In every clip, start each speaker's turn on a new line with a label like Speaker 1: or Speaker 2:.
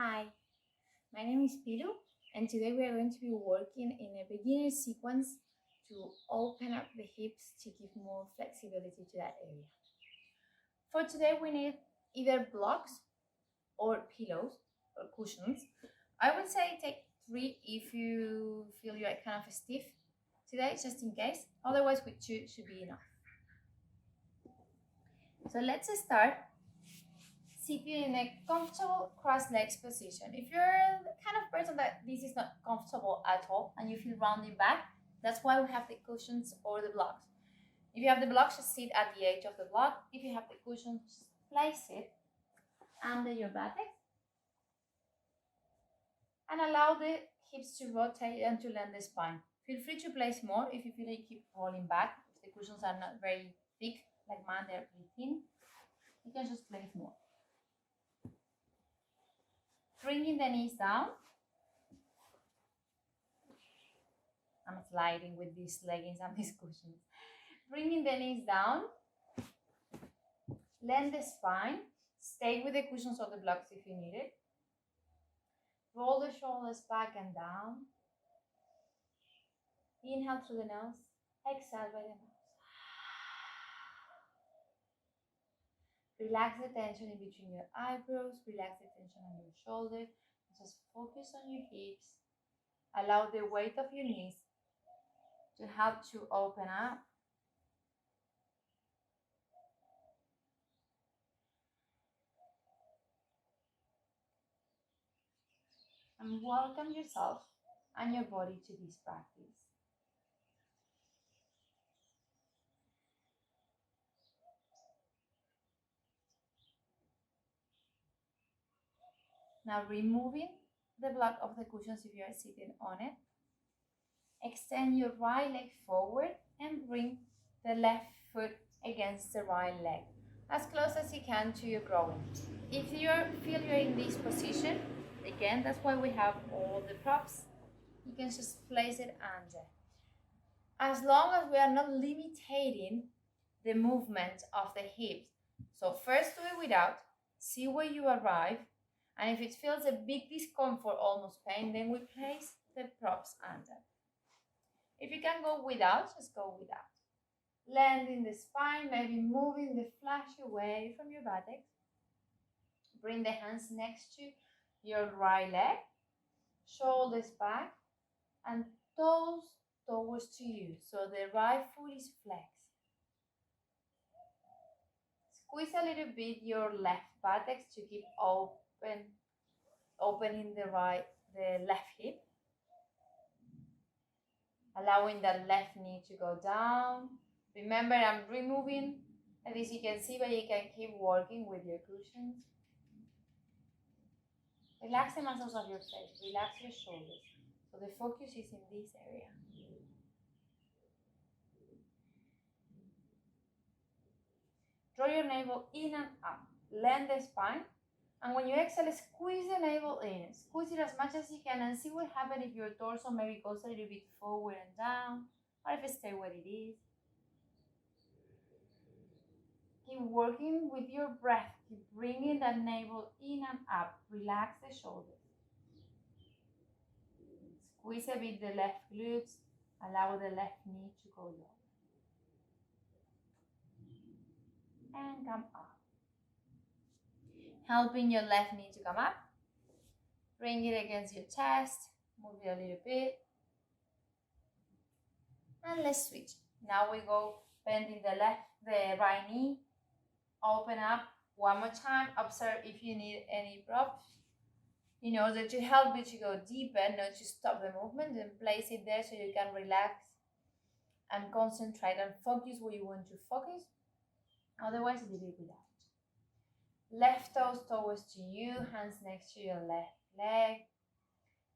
Speaker 1: Hi, my name is Pilu, and today we are going to be working in a beginner sequence to open up the hips to give more flexibility to that area. For today, we need either blocks or pillows or cushions. I would say take 3 if you feel you're kind of stiff today, just in case. Otherwise, with 2 should be enough. So let's start sitting in a comfortable cross legs position. If you're the kind of person that this is not comfortable at all and you feel rounding back, that's why we have the cushions or the blocks. If you have the blocks, just sit at the edge of the block. If you have the cushions, just place it under your buttocks and allow the hips to rotate and to lengthen the spine. Feel free to place more if you feel like you keep rolling back. If the cushions are not very thick, like mine, they're pretty thin, you can just place more. Bringing the knees down. I'm sliding with these leggings and these cushions. Bringing the knees down. Lengthen the spine. Stay with the cushions or the blocks if you need it. Roll the shoulders back and down. Inhale through the nose. Exhale by the nose. Relax the tension in between your eyebrows. Relax the tension on your shoulders. Just focus on your hips. Allow the weight of your knees to help to open up. And welcome yourself and your body to this practice. Now removing the block of the cushions if you are sitting on it. Extend your right leg forward and bring the left foot against the right leg, as close as you can to your groin. If you feel you're in this position, again, that's why we have all the props. You can just place it under. As long as we are not limiting the movement of the hips. So first do it without, see where you arrive, and if it feels a big discomfort, almost pain, then we place the props under. If you can go without, just go without. Lengthening the spine, maybe moving the flash away from your buttocks. Bring the hands next to your right leg, shoulders back, and toes towards to you. So the right foot is flexed. Squeeze a little bit your left buttocks to keep opening the left hip. Allowing the left knee to go down. Remember, I'm removing, at least you can see, but you can keep working with your cushions. Relax the muscles of your face, relax your shoulders. So the focus is in this area. Draw your navel in and up. Lengthen the spine. And when you exhale, squeeze the navel in. Squeeze it as much as you can and see what happens if your torso maybe goes a little bit forward and down, or if it stays where it is. Keep working with your breath. Keep bringing that navel in and up. Relax the shoulders. Squeeze a bit the left glutes. Allow the left knee to go low. And come up. Helping your left knee to come up. Bring it against your chest. Move it a little bit. And let's switch. Now we go bending the right knee. Open up one more time. Observe if you need any props in order to help you to go deeper, not to stop the movement, and place it there so you can relax and concentrate and focus where you want to focus. Otherwise, leave it without. Left toes towards to you, hands next to your left leg.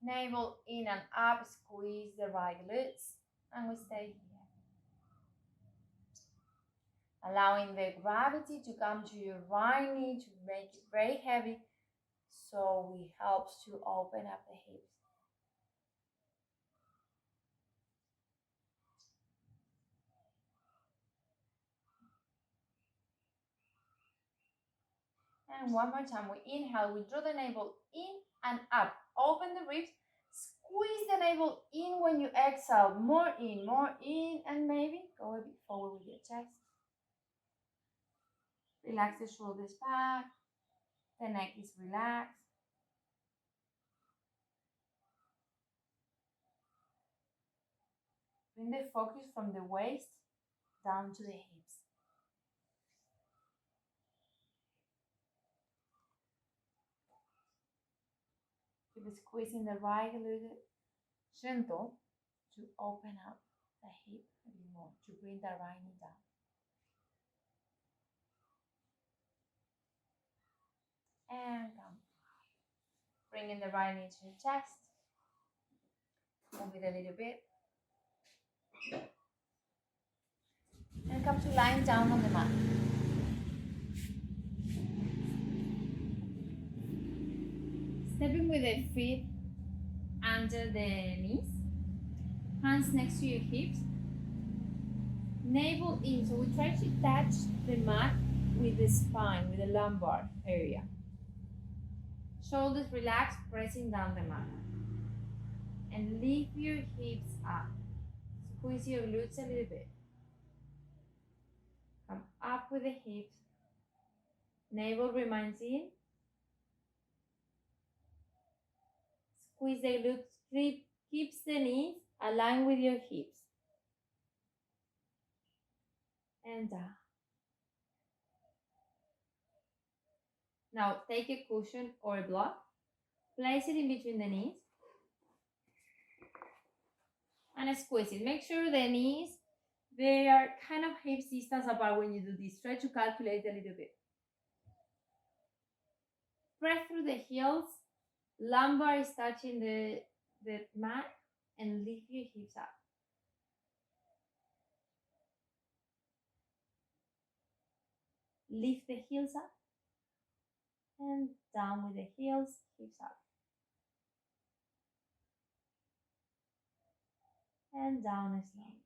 Speaker 1: Navel in and up, squeeze the right glutes, and we stay here. Allowing the gravity to come to your right knee to make it very heavy, so it helps to open up the hips. And one more time, we inhale, we draw the navel in and up. Open the ribs. Squeeze the navel in when you exhale. More in, and maybe go a bit forward with your chest. Relax the shoulders back. The neck is relaxed. Bring the focus from the waist down to the hips. Keep squeezing the right a little gentle to open up the hip a bit more, to bring the right knee down. And come. Bringing the right knee to your chest. Move it a little bit. And come to lying down on the mat. Stepping with the feet under the knees. Hands next to your hips. Navel in. So we try to touch the mat with the spine, with the lumbar area. Shoulders relaxed, pressing down the mat. And lift your hips up. Squeeze your glutes a little bit. Come up with the hips. Navel remains in. Squeeze the glutes. Keeps the knees aligned with your hips. And down. Now take a cushion or a block. Place it in between the knees. And squeeze it. Make sure the knees, they are kind of hips distance apart when you do this. Try to calculate a little bit. Press through the heels. Lumbar is touching the mat, and lift your hips up. Lift the heels up and down with the heels, hips up. And down slowly.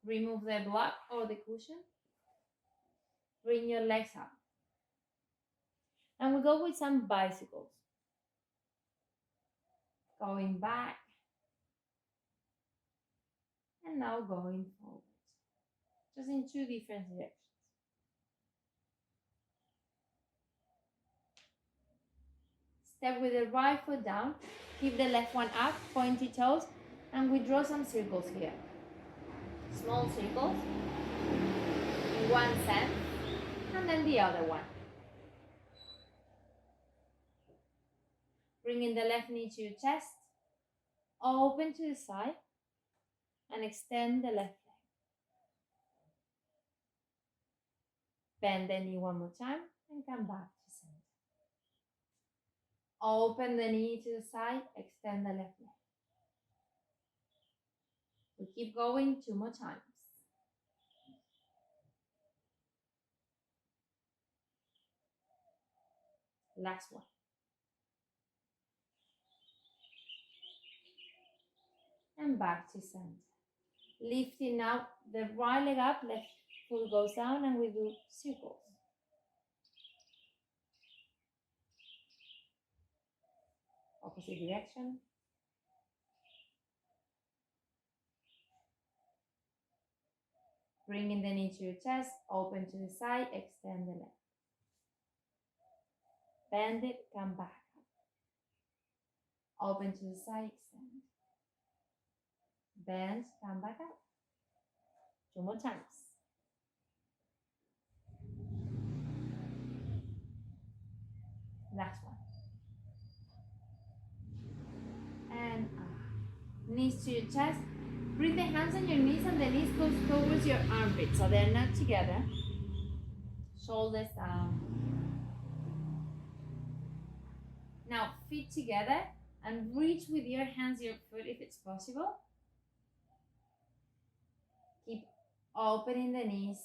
Speaker 1: Remove the block or the cushion. Bring your legs up. And we go with some bicycles. Going back. And now going forward. Just in two different directions. Step with the right foot down. Keep the left one up, pointy toes. And we draw some circles here. Small circles. In one sense. And then the other one. Bringing the left knee to your chest. Open to the side. And extend the left leg. Bend the knee one more time. And come back to center. Open the knee to the side. Extend the left leg. We keep going 2 more times. Last one. And back to center. Lifting now the right leg up, left foot goes down, and we do circles. Opposite direction. Bringing the knee to your chest, open to the side, extend the leg. Bend it, come back up. Open to the side, extend. Bend, come back up. 2 more times. Last one. And up. Knees to your chest. Bring the hands on your knees, and the knees go towards your armpits, so they're not together. Shoulders down. Now feet together, and reach with your hands your foot if it's possible. Keep opening the knees.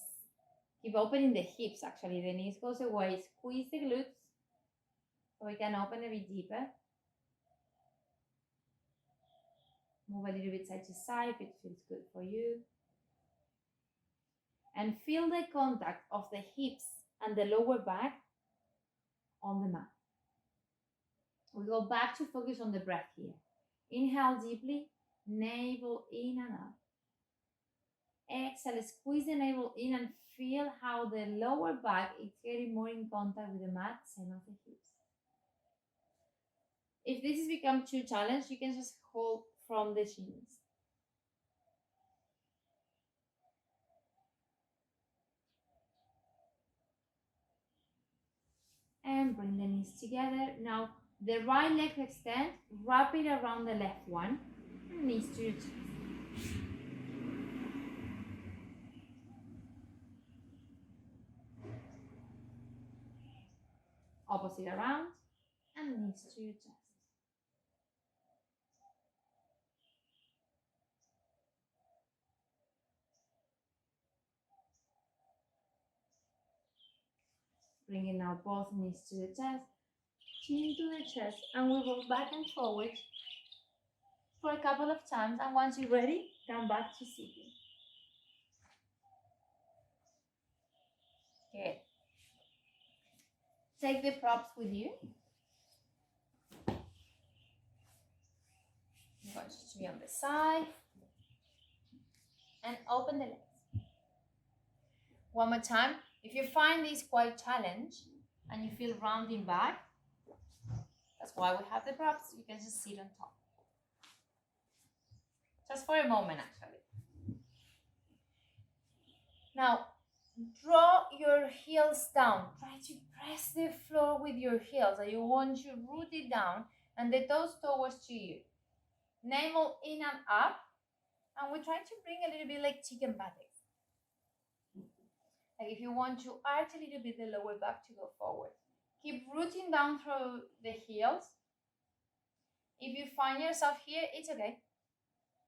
Speaker 1: Keep opening the hips, actually. The knees goes away. Squeeze the glutes so we can open a bit deeper. Move a little bit side to side if it feels good for you. And feel the contact of the hips and the lower back on the go back to focus on the breath here. Inhale deeply, navel in and out. Exhale, squeeze the navel in and feel how the lower back is getting more in contact with the mat, same as the hips. If this has become too challenged, you can just hold from the shins. And bring the knees together. Now, the right leg extend, wrap it around the left one, and knees to your chest. Opposite around, and knees to your chest. Bringing now both knees to the chest, chin to the chest, and we roll back and forward for a couple of times. And once you're ready, come back to sitting. Good. Take the props with you. I'm going to be on the side. And open the legs. One more time. If you find this quite challenging and you feel rounding back, that's why we have the props. You can just sit on top. Just for a moment, actually. Now, draw your heels down. Try to press the floor with your heels. And you want to root it down and the toes towards to you. Navel in and up. And we try to bring a little bit like chicken pattern. Like if you want to arch a little bit the lower back to go forward. Keep rooting down through the heels. If you find yourself here, it's okay.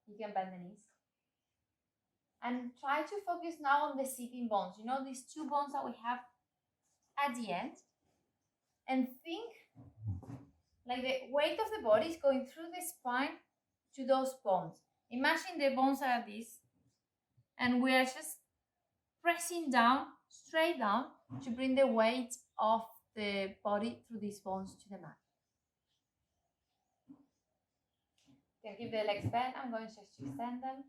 Speaker 1: You can bend the knees. And try to focus now on the sitting bones. You know these two bones that we have at the end? And think like the weight of the body is going through the spine to those bones. Imagine the bones are this. And we are just pressing down, straight down, to bring the weight of the body through these bones to the mat. You can keep the legs bent. I'm going just to extend them.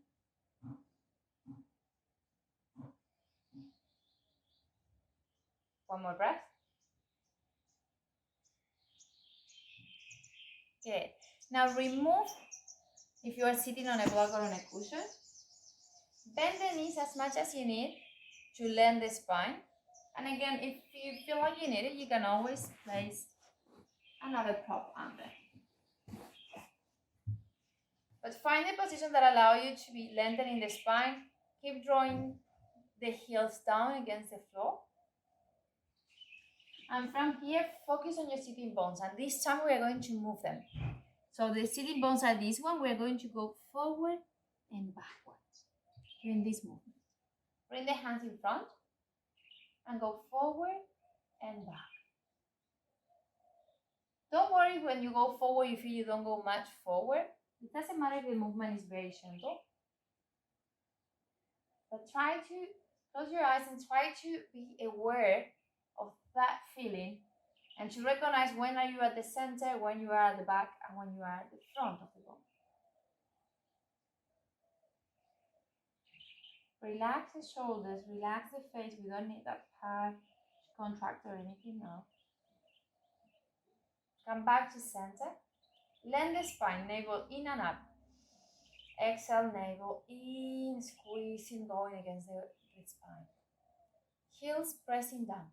Speaker 1: One more breath. Good. Now remove, if you are sitting on a block or on a cushion, bend the knees as much as you need to lengthen the spine. And again, if you feel like you need it, you can always place another prop under. But find a position that allows you to be lengthening the spine. Keep drawing the heels down against the floor. And from here, focus on your sitting bones. And this time we are going to move them. So the sitting bones are this one. We are going to go forward and backwards during this movement. Bring the hands in front and go forward and back. Don't worry when you go forward, you feel you don't go much forward. It doesn't matter if the movement is very gentle. But try to close your eyes and try to be aware of that feeling and to recognize when are you at the center, when you are at the back, and when you are at the front of the bone. Relax the shoulders, relax the face. We don't need that part to contract or anything now. Come back to center. Lengthen the spine, navel in and up. Exhale, navel in, squeezing, going against the spine. Heels pressing down.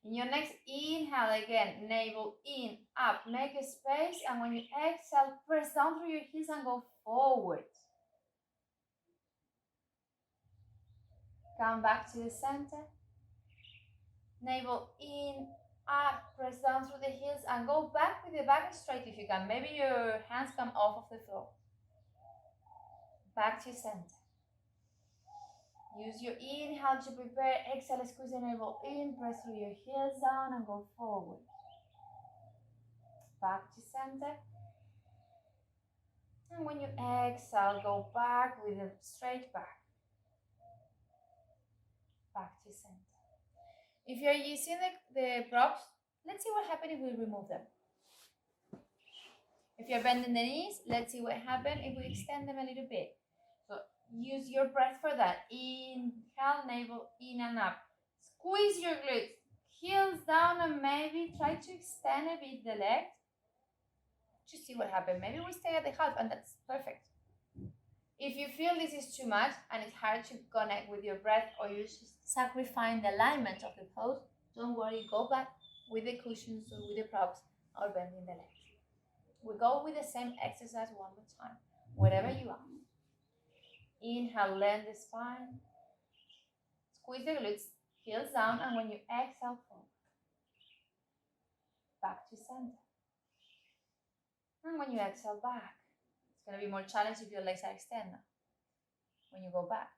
Speaker 1: In your next inhale, again, navel in, up, make a space, and when you exhale, press down through your heels and go forward. Come back to the center. Navel in, up, press down through the heels, and go back with the back straight if you can. Maybe your hands come off of the floor. Back to center. Use your inhale to prepare. Exhale, squeeze the navel in, press through your heels down and go forward. Back to center. And when you exhale, go back with a straight back. Back to center. If you're using the props, Let's see what happens if we remove them. If you're bending the knees, let's see what happens if we extend them a little bit. So use your breath for that. Inhale, navel in and up. Squeeze your glutes, heels down, and maybe try to extend a bit the legs. Just see what happens. Maybe we stay at the half, and that's perfect. If you feel this is too much and it's hard to connect with your breath, or you're just sacrificing the alignment of the pose, don't worry, go back with the cushions or with the props or bending the legs. We go with the same exercise one more time, wherever you are. Inhale, lengthen the spine, squeeze the glutes, heels down, and when you exhale, forward. Back to center. And when you exhale, back. It's going to be more challenging if your legs are extended. When you go back.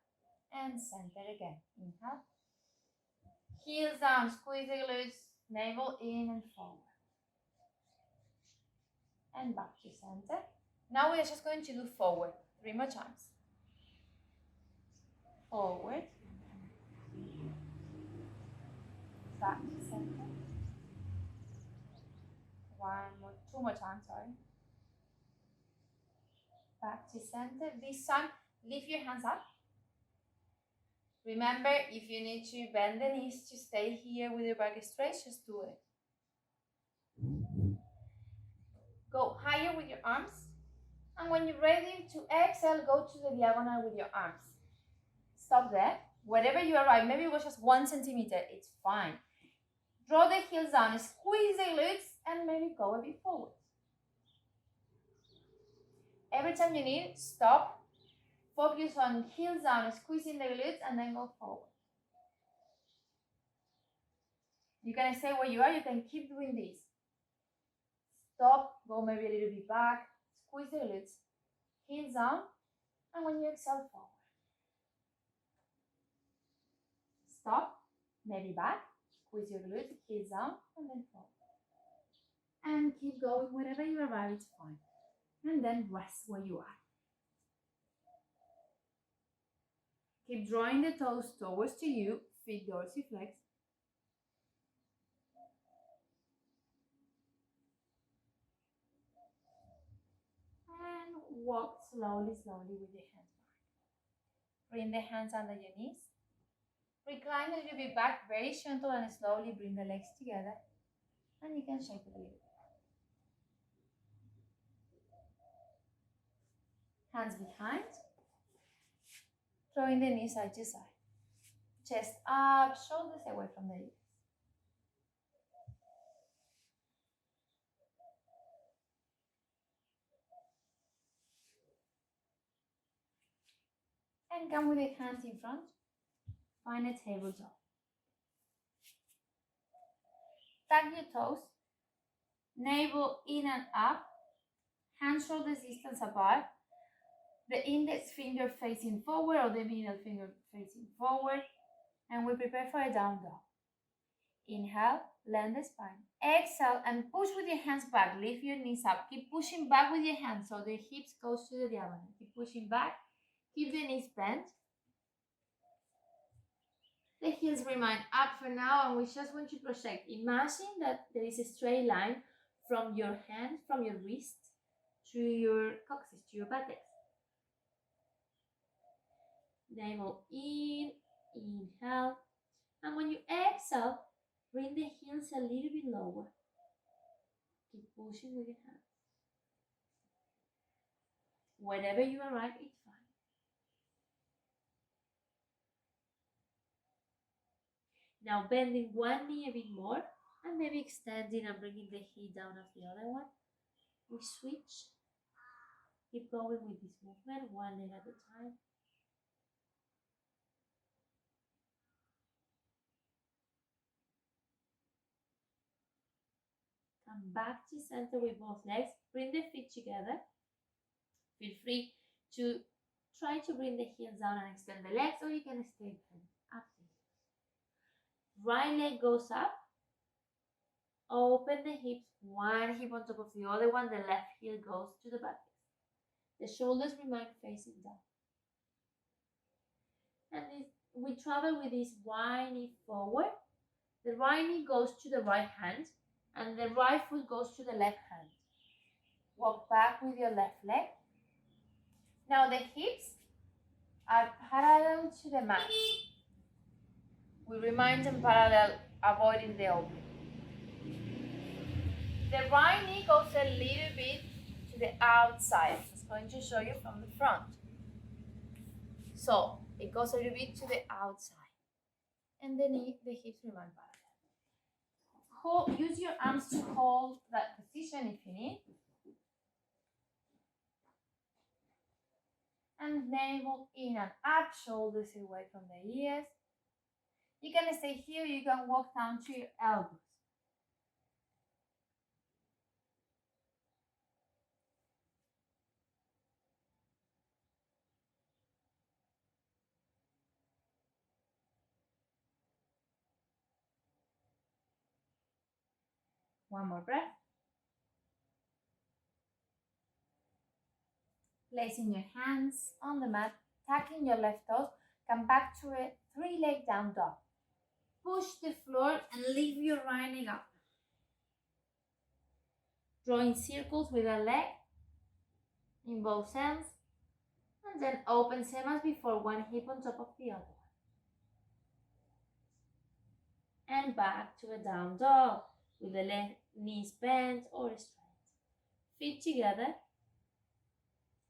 Speaker 1: And center again. Inhale. Heels down, squeeze the glutes, navel in and forward. And back to center. Now we are just going to do forward 3 more times. Forward. Back to center. 2 more times, sorry. Back to center. This time, lift your hands up. Remember, if you need to bend the knees to stay here with your back straight, just do it. Go higher with your arms. And when you're ready to exhale, go to the diagonal with your arms. Stop there. Wherever you arrive, maybe it was just 1 centimeter, it's fine. Draw the heels down, squeeze the glutes, and maybe go a bit forward. Every time you need, stop. Focus on heels down, squeezing the glutes, and then go forward. You can stay where you are, you can keep doing this. Stop, go maybe a little bit back, squeeze the glutes, heels down, and when you exhale, forward. Stop, maybe back, squeeze your glutes, heels down, and then forward. And keep going, wherever you arrive, it's fine. And then rest where you are. Keep drawing the toes towards to you, feet dorsiflex. And walk slowly with your hands back. Bring the hands under your knees. Recline a little bit back, very gentle, and slowly bring the legs together. And you can shake it a little bit. Hands behind. Throwing the knees side to side. Chest up, shoulders away from the ears. And come with the hands in front. Find a tabletop. Tuck your toes. Navel in and up. Hands shoulders distance apart. The index finger facing forward or the middle finger facing forward. And we prepare for a down dog. Inhale, lengthen the spine. Exhale and push with your hands back. Lift your knees up. Keep pushing back with your hands so the hips goes to the diagonal. Keep pushing back. Keep the knees bent. The heels remain up for now, and we just want to project. Imagine that there is a straight line from your hand, from your wrist, to your coccyx, to your buttocks. Navel in, inhale, and when you exhale, bring the heels a little bit lower. Keep pushing with your hands. Wherever you arrive, it's fine. Now bending one knee a bit more and maybe extending and bringing the heel down of the other one. We switch. Keep going with this movement, one leg at a time. Come back to center with both legs. Bring the feet together. Feel free to try to bring the heels down and extend the legs, or you can stay bent up to you. Right leg goes up. Open the hips, one hip on top of the other one. The left heel goes to the buttocks. The shoulders remain facing down. And we travel with this right knee forward. The right knee goes to the right hand. and the right foot goes to the left hand. Walk back with your left leg. Now the hips are parallel to the mat. We remain them parallel, avoiding the opening. The right knee goes a little bit to the outside. I'm going to show you from the front. So it goes a little bit to the outside, and the hips remain parallel. Use your arms to hold that position if you need. And navel in and up, shoulders away from the ears. You can stay here, you can walk down to your elbows. One more breath. Placing your hands on the mat, tucking your left toes, come back to a 3-leg down dog. Push the floor and lift your right leg up. Drawing circles with a leg in both ends, and then open same as before, one hip on top of the other. And back to a down dog with the knees bent or straight. Feet together.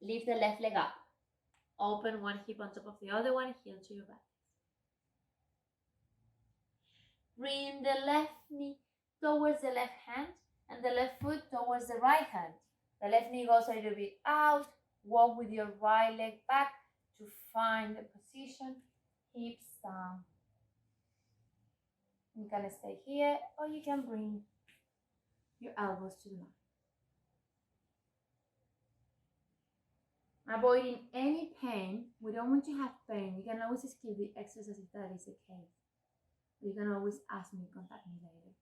Speaker 1: Lift the left leg up. Open one hip on top of the other one, heel to your back. Bring the left knee towards the left hand and the left foot towards the right hand. The left knee goes a little bit out. Walk with your right leg back to find the position. Hips down. You can stay here or you can bring your elbows to the mat. Avoiding any pain. We don't want to have pain. You can always skip the exercise if that is the case. You can always ask me, contact me later.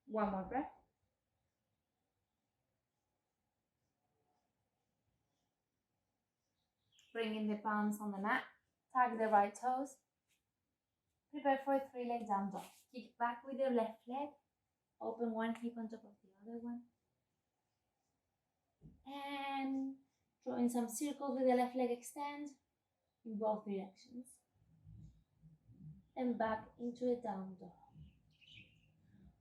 Speaker 1: One more breath. Bring in the palms on the mat. Tuck the right toes. Prepare for a 3-leg down dog. Kick back with your left leg. Open one hip on top of the other one. And drawing some circles with the left leg extend in both directions. And back into a down dog.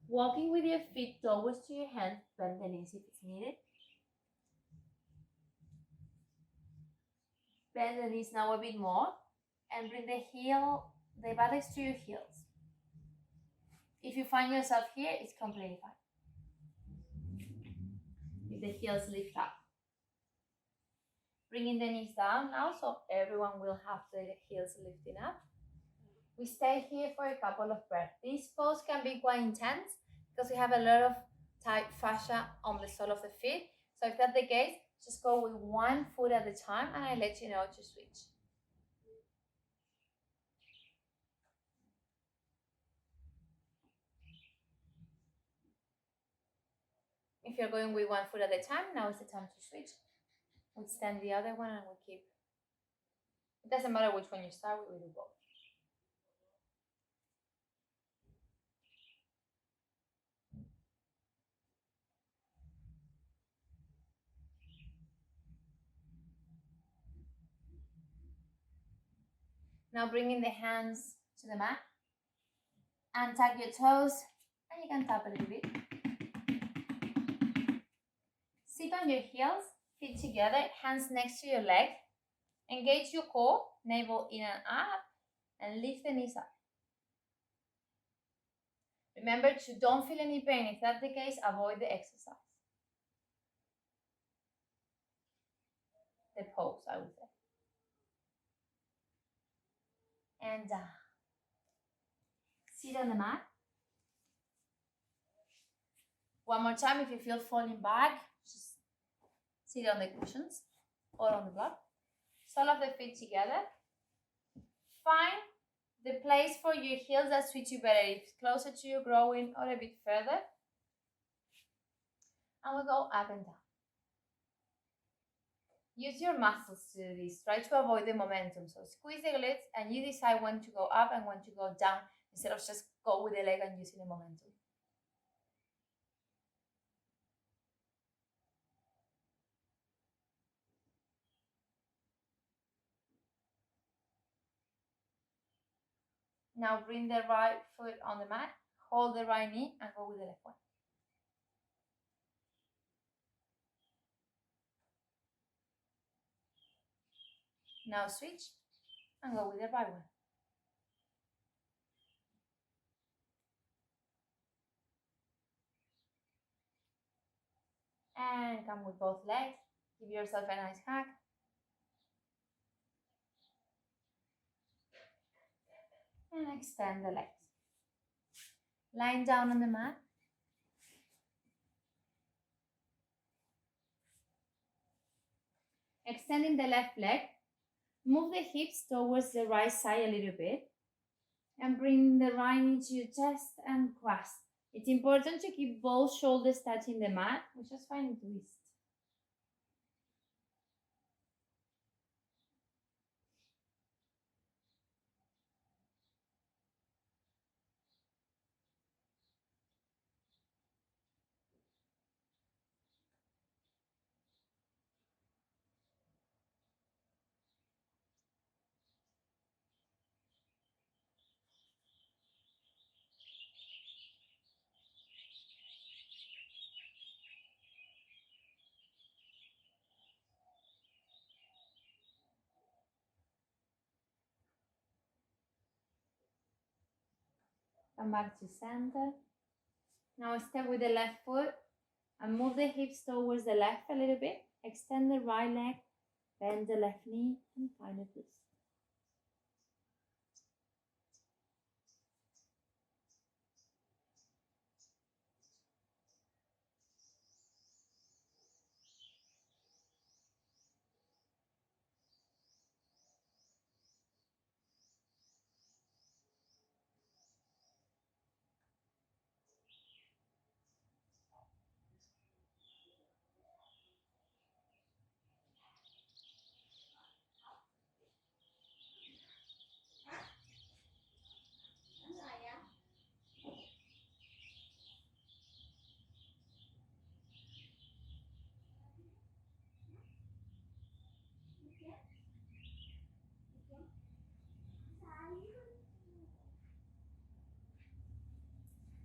Speaker 1: Walking with your feet towards to your hands. Bend the knees if it's needed. Bend the knees now a bit more and bring the buttocks to your heels. If you find yourself here, it's completely fine. If the heels lift up. Bringing the knees down now so everyone will have the heels lifting up. We stay here for a couple of breaths. This pose can be quite intense because we have a lot of tight fascia on the sole of the feet. So if that's the case, just go with one foot at a time and I'll let you know to switch. If you're going with one foot at a time, now is the time to switch. We stand the other one and we keep. It doesn't matter which one you start with, we do both. Now bringing the hands to the mat and tuck your toes and you can tap a little bit. Sit on your heels, feet together, hands next to your leg. Engage your core, navel in and up, and lift the knees up. Remember to don't feel any pain. If that's the case, avoid the exercise. The pose, I would say. And sit on the mat. One more time, if you feel falling back, just sit on the cushions or on the block. Sole of the feet together. Find the place for your heels that suits you better, if it's closer to you growing or a bit further. And we go up and down. Use your muscles to do this. Try to avoid the momentum. So squeeze the glutes and you decide when to go up and when to go down instead of just go with the leg and using the momentum. Now bring the right foot on the mat, hold the right knee and go with the left one. Now switch and go with the right one. And come with both legs. Give yourself a nice hug. And extend the legs. Lying down on the mat. Extending the left leg. Move the hips towards the right side a little bit. And bring the right knee to your chest and cross. It's important to keep both shoulders touching the mat. We just find a twist. Come back to center. Now step with the left foot and move the hips towards the left a little bit. Extend the right leg, bend the left knee and find a twist.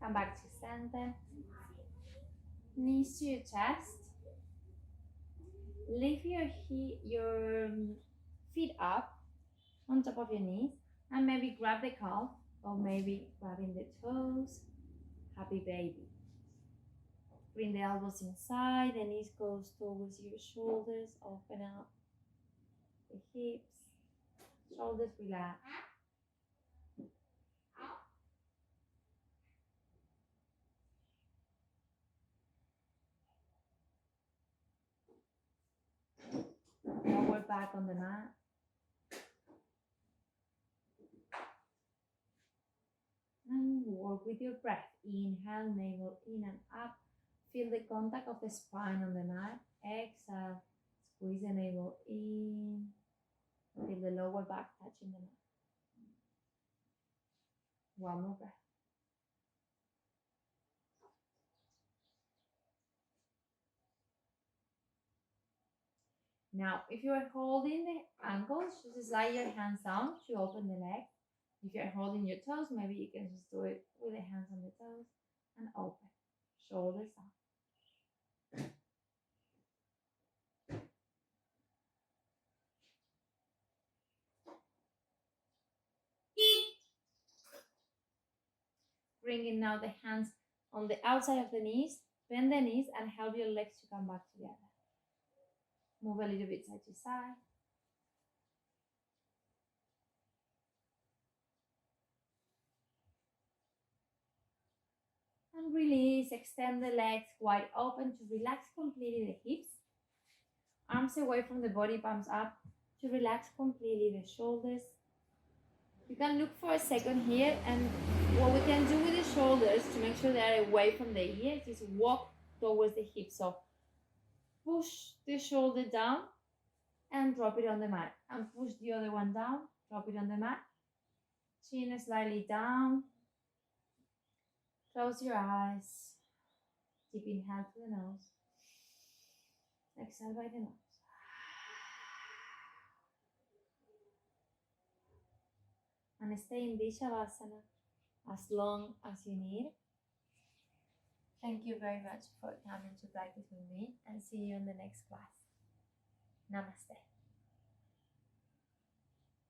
Speaker 1: Come back to center. Knees to your chest. Lift your feet up on top of your knees and maybe grab the calf or maybe grabbing the toes. Happy baby. Bring the elbows inside, the knees goes towards your shoulders, open up the hips, shoulders relax. Lower back on the mat. And work with your breath. Inhale, navel in and up. Feel the contact of the spine on the mat. Exhale, squeeze the navel in. Feel the lower back touching the mat. One more breath. Now, if you are holding the ankles, just slide your hands down to open the leg. If you're holding your toes, maybe you can just do it with the hands on the toes and open. Shoulders up. Bringing now the hands on the outside of the knees. Bend the knees and help your legs to come back together. Move a little bit side to side. And release, extend the legs wide open to relax completely the hips. Arms away from the body, palms up to relax completely the shoulders. You can look for a second here, and what we can do with the shoulders to make sure they are away from the ears is walk towards the hips. So push the shoulder down and drop it on the mat, and push the other one down, drop it on the mat. Chin slightly down. Close your eyes. Deep inhale through the nose. Exhale by the nose. And stay in this Shavasana as long as you need. Thank you very much for coming to practice with me, and see you in the next class. Namaste.